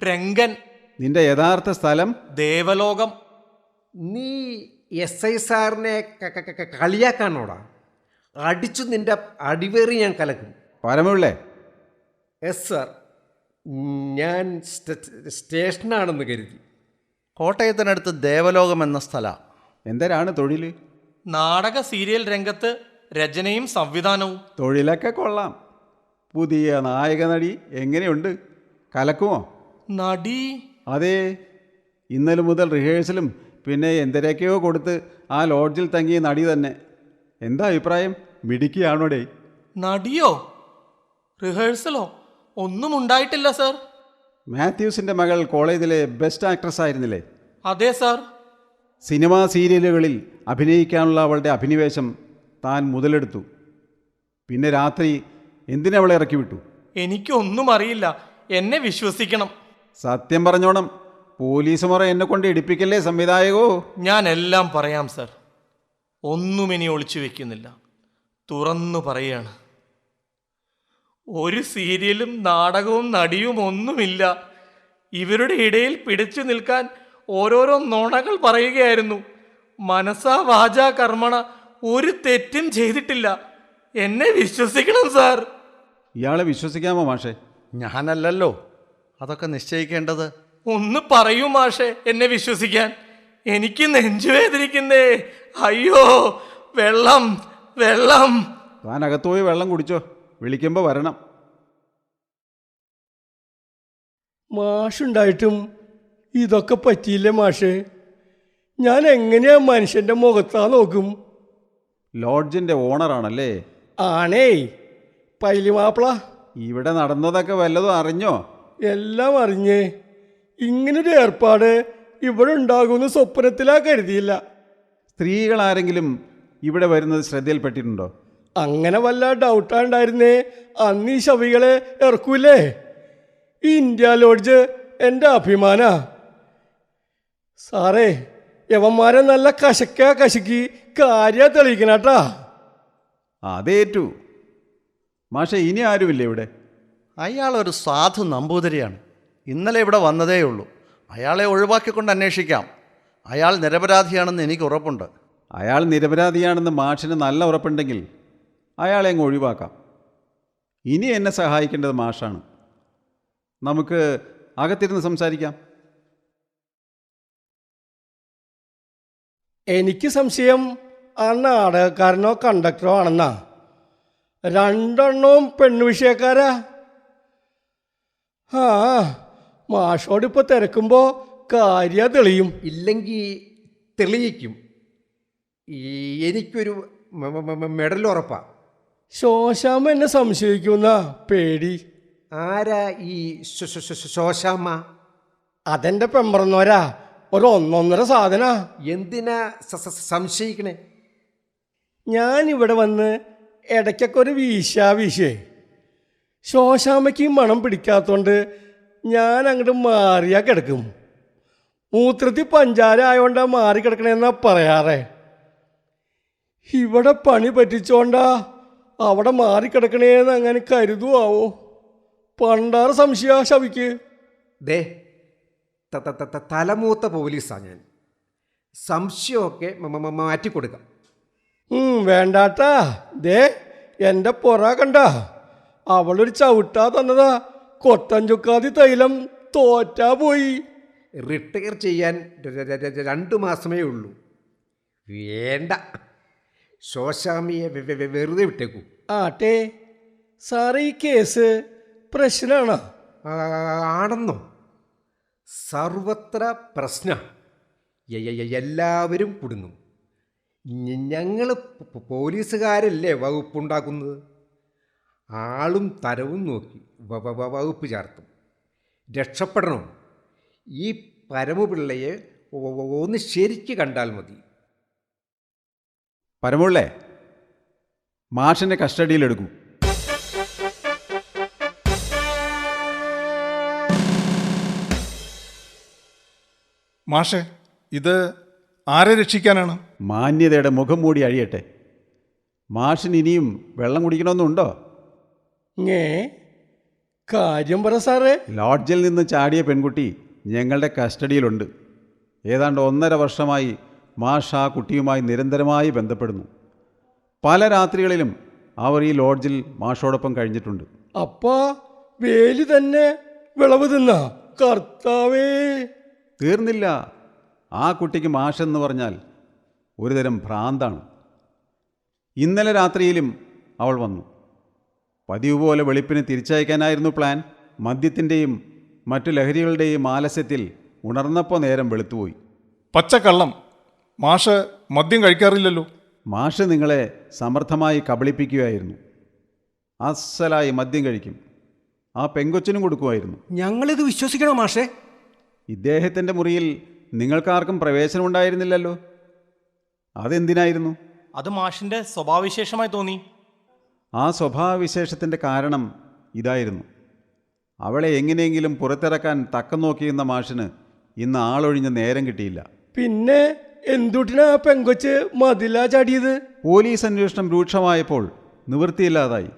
രംഗൻ. നിന്റെ യഥാർത്ഥ സ്ഥലം? ദേവലോകം. നീ SI സാറിനെ കളിയാക്കാണോടാ? അടിച്ചു നിന്റെ അടിവേറി ഞാൻ കലക്കും. പരമുള്ളേ? എസ് സാർ, ഞാൻ സ്റ്റേഷനാണെന്ന് കരുതി. കോട്ടയത്തിനടുത്ത് ദേവലോകം എന്ന സ്ഥലം. എന്തരാണ് തൊഴിൽ? നാടക സീരിയൽ രംഗത്ത് രചനയും സംവിധാനവും. തൊഴിലൊക്കെ കൊള്ളാം. പുതിയ നായക നടി എങ്ങനെയുണ്ട്? കലക്കുമോ? നടി? അതെ, ഇന്നലെ മുതൽ റിഹേഴ്സലും പിന്നെ എന്തരൊക്കെയോ കൊടുത്ത് ആ ലോഡ്ജിൽ തങ്ങിയ നടി തന്നെ. എന്താ അഭിപ്രായം? മിടുക്കിയാണോടേ? നടിയോ? റിഹേഴ്സലോ? ഒന്നും ഉണ്ടായിട്ടില്ല സാർ. മാത്യൂസിൻ്റെ മകൾ കോളേജിലെ ബെസ്റ്റ് ആക്ട്രസ് ആയിരുന്നില്ലേ? അതെ സാർ. സിനിമാ സീരിയലുകളിൽ അഭിനയിക്കാനുള്ള അവളുടെ അഭിനിവേശം താൻ മുതലെടുത്തു. പിന്നെ രാത്രി എന്തിനവളെ ഇറക്കി വിട്ടു? എനിക്കൊന്നും അറിയില്ല, എന്നെ വിശ്വസിക്കണം. സത്യം പറഞ്ഞോണം. പോലീസ് മുറ എന്നെ കൊണ്ട് ഇടിപ്പിക്കല്ലേ സംവിധായകോ. ഞാൻ എല്ലാം പറയാം സാർ. ഒന്നും ഇനി ഒളിച്ചു വെക്കുന്നില്ല, തുറന്നു പറയാണ്. ഒരു സീരിയലും നാടകവും നടിയും ഒന്നുമില്ല. ഇവരുടെ ഇടയിൽ പിടിച്ചു നിൽക്കാൻ ഓരോരോ നുണകൾ പറയുകയായിരുന്നു. മനസാ വാചാ കർമ്മണ ഒരു തെറ്റും ചെയ്തിട്ടില്ല. എന്നെ വിശ്വസിക്കണം സാർ. ഇയാളെ വിശ്വസിക്കാമോ മാഷേ? ഞാനല്ലല്ലോ അതൊക്കെ നിശ്ചയിക്കേണ്ടത്. ഒന്ന് പറയൂ മാഷെ, എന്നെ വിശ്വസിക്കാൻ. എനിക്ക് നെഞ്ചുവേദനിക്കുന്നേ. അയ്യോ, വെള്ളം. താൻ അകത്തുപോയി വെള്ളം കുടിച്ചോ. വിളിക്കുമ്പോൾ വരണം. മാഷുണ്ടായിട്ടും ഇതൊക്കെ പറ്റിയില്ലേ മാഷേ? ഞാൻ എങ്ങനെയാ മനുഷ്യൻ്റെ മുഖത്താ നോക്കും? ലോഡ്ജിൻ്റെ ഓണറാണല്ലേ? ആണേ, പൈലിമാപ്പിള. ഇവിടെ നടന്നതൊക്കെ വല്ലതും അറിഞ്ഞോ? എല്ലാം അറിഞ്ഞേ. ഇങ്ങനൊരു ഏർപ്പാട് ഇവിടെ ഉണ്ടാകുമെന്ന് സ്വപ്നത്തിലാ കരുതിയില്ല. സ്ത്രീകൾ ആരെങ്കിലും ഇവിടെ വരുന്നത് ശ്രദ്ധയിൽപ്പെട്ടിട്ടുണ്ടോ? അങ്ങനെ വല്ല ഡൗട്ടാണ്ടായിരുന്നേ അന്ന് ഈ ശവികളെ ഇറക്കൂലേ? ഈ ഇന്ത്യ ലോഡ്ജ് എൻ്റെ അഭിമാനാ സാറേ. യവന്മാരെ നല്ല കശക്കി കാര്യ തെളിയിക്കണട്ടാ. അതേറ്റു. മാഷെ, ഇനി ആരുമില്ലേ ഇവിടെ? അയാളൊരു സാധു നമ്പൂതിരിയാണ്. ഇന്നലെ ഇവിടെ വന്നതേയുള്ളൂ. അയാളെ ഒഴിവാക്കിക്കൊണ്ട് അന്വേഷിക്കാം. അയാൾ നിരപരാധിയാണെന്ന് എനിക്ക് ഉറപ്പുണ്ട്. അയാൾ നിരപരാധിയാണെന്ന് മാഷിന് നല്ല ഉറപ്പുണ്ടെങ്കിൽ അയാളെ അങ്ങ് ഒഴിവാക്കാം. ഇനി എന്നെ സഹായിക്കേണ്ടത് മാഷാണ്. നമുക്ക് അകത്തിരുന്ന് സംസാരിക്കാം. എനിക്ക് സംശയം ആ നാടകക്കാരനോ കണ്ടക്ടറോ ആണെന്നാ. രണ്ടെണ്ണവും പെണ്ണു വിഷയക്കാരാ. ആ, മാഷോടിപ്പോൾ തിരക്കുമ്പോൾ കാര്യ തെളിയും. ഇല്ലെങ്കിൽ തെളിയിക്കും. എനിക്കൊരു മെഡൽ ഉറപ്പാ. ശോശാമ്മ എന്നെ സംശയിക്കുന്ന പേടി. ആരാ ഈ ശോശാമ്മ? അതെൻ്റെ പെമ്പറന്നോരാ, ഒരു ഒന്നൊന്നര സാധന. എന്തിനാ സംശയിക്കണേ? ഞാനിവിടെ വന്ന് ഇടയ്ക്കൊക്കെ ഒരു വീശേ ശോശാമ്മയ്ക്ക് മണം പിടിക്കാത്തോണ്ട് ഞാൻ അങ്ങോട്ട് മാറിയാ കിടക്കും. മൂത്രത്തിൽ പഞ്ചാര ആയോണ്ടാ മാറി കിടക്കണേന്നാ പറയാറേ. ഇവിടെ പണി പറ്റിച്ചോണ്ടാ അവിടെ മാറിക്കിടക്കണേന്ന് അങ്ങനെ കരുതുവോ? പണ്ടാറ് സംശയ ശവിക്ക്. ദേ തലമൂത്ത പോലീസാണ് ഞാൻ. സംശയമൊക്കെ മാറ്റിക്കൊടുക്കാം. വേണ്ടാട്ടാ. ദേ എൻ്റെ പൊറ കണ്ട, അവളൊരു ചവിട്ടാ തന്നതാ. കൊട്ടൻ ചുക്കാതി തൈലം തോറ്റാ പോയി. റിട്ടയർ ചെയ്യാൻ 2 മാസമേ ഉള്ളൂ. വേണ്ട, ശോശാമിയെ വെറുതെ വിട്ടേക്കൂ. ആട്ടെ സാറേ, ഈ കേസ് പ്രശ്നമാണോ? ആണെന്നോ? സർവത്ര പ്രശ്നം. എല്ലാവരും കുടുങ്ങും. ഞങ്ങൾ പോലീസുകാരല്ലേ വകുപ്പുണ്ടാക്കുന്നത്. ആളും തരവും നോക്കി വകുപ്പ് ചേർത്തും. രക്ഷപ്പെടണം. ഈ പരമപിള്ളയെ ഒന്ന് ശരിക്ക് കണ്ടാൽ മതി. പരമുള്ളേ, മാഷിനെ കസ്റ്റഡിയിലെടുക്കൂ. മാഷെ, ഇത് ആരെ രക്ഷിക്കാനാണ്? മാന്യതയുടെ മുഖം മൂടി അഴിയട്ടെ. മാഷിന് ഇനിയും വെള്ളം കുടിക്കണമെന്നുണ്ടോ? കാര്യം പറ സാറേ. ലോഡ്ജിൽ നിന്ന് ചാടിയ പെൺകുട്ടി ഞങ്ങളുടെ കസ്റ്റഡിയിലുണ്ട്. ഏതാണ്ട് 1.5 വർഷമായി മാഷ് ആ കുട്ടിയുമായി നിരന്തരമായി ബന്ധപ്പെടുന്നു. പല രാത്രികളിലും അവർ ഈ ലോഡ്ജിൽ മാഷോടൊപ്പം കഴിഞ്ഞിട്ടുണ്ട്. അപ്പാ വേലി തന്നെ വിളവ് തിന്ന കർത്താവേ. തീർന്നില്ല. ആ കുട്ടിക്ക് മാഷെന്ന് പറഞ്ഞാൽ ഒരുതരം ഭ്രാന്താണ്. ഇന്നലെ രാത്രിയിലും അവൾ വന്നു. പതിവ് പോലെ വെളുപ്പിന് തിരിച്ചയക്കാനായിരുന്നു പ്ലാൻ. മദ്യത്തിൻ്റെയും മറ്റു ലഹരികളുടെയും ആലസ്യത്തിൽ ഉണർന്നപ്പോൾ നേരം വെളുത്തുപോയി. പച്ചക്കള്ളം. മാഷ് മദ്യം കഴിക്കാറില്ലല്ലോ. മാഷ് നിങ്ങളെ സമർത്ഥമായി കബളിപ്പിക്കുകയായിരുന്നു. അസലായി മദ്യം കഴിക്കും. ആ പെങ്കൊച്ചിനും കൊടുക്കുമായിരുന്നു. ഞങ്ങളിത് വിശ്വസിക്കണോ മാഷേ? ഇദ്ദേഹത്തിൻ്റെ മുറിയിൽ നിങ്ങൾക്കാർക്കും പ്രവേശനമുണ്ടായിരുന്നില്ലല്ലോ. അതെന്തിനായിരുന്നു? അത് മാഷിൻ്റെ സ്വഭാവവിശേഷമായി തോന്നി. ആ സ്വഭാവവിശേഷത്തിൻ്റെ കാരണം ഇതായിരുന്നു. അവളെ എങ്ങനെയെങ്കിലും പുറത്തിറക്കാൻ തക്കം നോക്കിയിരുന്ന മാഷിന് ഇന്ന് ആളൊഴിഞ്ഞ് നേരം കിട്ടിയില്ല. പിന്നെ എന്തുട്ടിനാ പെങ്കൊച്ച് മതിലാ ചാടിയത്? പോലീസ് അന്വേഷണം രൂക്ഷമായപ്പോൾ നിവൃത്തിയില്ലാതായി.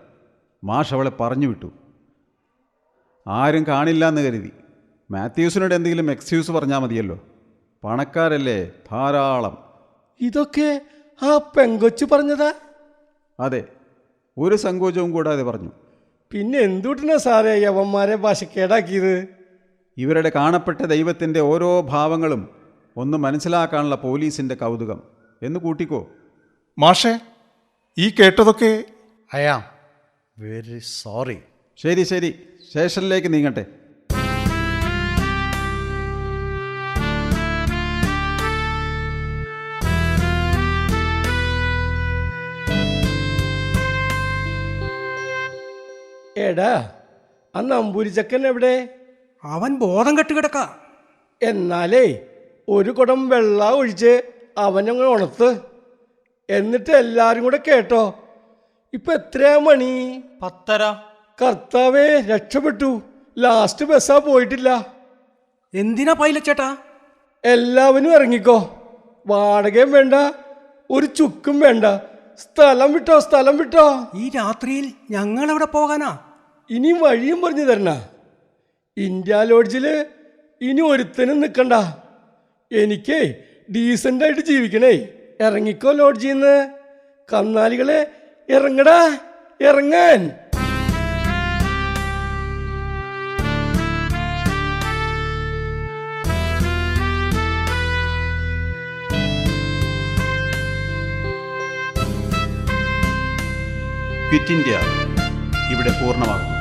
മാഷ് അവളെ പറഞ്ഞു വിട്ടു. ആരും കാണില്ല എന്ന് കരുതി. മാത്യൂസിനോട് എന്തെങ്കിലും എക്സ്ക്യൂസ് പറഞ്ഞാൽ മതിയല്ലോ. പണക്കാരല്ലേ, ധാരാളം. ഇതൊക്കെ ആ പെങ്കൊച്ച് പറഞ്ഞതാ? അതെ, ഒരു സങ്കോചവും കൂടാതെ പറഞ്ഞു. പിന്നെ എന്തുട്ടിനാ സാറേ യവന്മാരെ ഭാഷക്കേടാക്കിയത്? ഇവരുടെ കാണപ്പെട്ട ദൈവത്തിൻ്റെ ഓരോ ഭാവങ്ങളും ഒന്ന് മനസ്സിലാക്കാനുള്ള പോലീസിൻ്റെ കൗതുകം എന്ന് കൂട്ടിക്കോ. മാഷെ, ഈ കേട്ടതൊക്കെ ഐ ആം വെരി സോറി. ശരി ശരി, സ്റ്റേഷനിലേക്ക് നീങ്ങട്ടെ. എടാ, ആ നമ്പൂരിച്ചക്കൻ എവിടെ? അവൻ ബോധം കെട്ട് കിടക്ക. എന്നാലേ ഒരു കുടം വെള്ളം ഒഴിച്ച് അവനങ്ങ് ഉണർത്ത്. എന്നിട്ട് എല്ലാരും കൂടെ കേട്ടോ. ഇപ്പൊ എത്രയാ മണി? 10:30. കർത്താവേ, രക്ഷപ്പെട്ടു. ലാസ്റ്റ് ബസ്സാ പോയിട്ടില്ല. എന്തിനാ പൈലച്ചേട്ടാ? എല്ലാവരും ഇറങ്ങിക്കോ. വാടകയും വേണ്ട, ഒരു ചുക്കും വേണ്ട. സ്ഥലം വിട്ടോ, സ്ഥലം വിട്ടോ. ഈ രാത്രിയിൽ ഞങ്ങളെവിടെ പോകാനാ? ഇനി വഴിയും പറഞ്ഞു തരണ. ഇന്ത്യ ലോഡ്ജിൽ ഇനി ഒരുത്തനും നിൽക്കണ്ട. എനിക്ക് ഡീസൻ്റായിട്ട് ജീവിക്കണേ. ഇറങ്ങിക്കോ ലോഡ്ജിൽ നിന്ന്. കന്നാലികളെ ഇറങ്ങടാ, ഇറങ്ങാൻ. ക്വിറ്റ് ഇന്ത്യ ഇവിടെ പൂർണ്ണമാകും.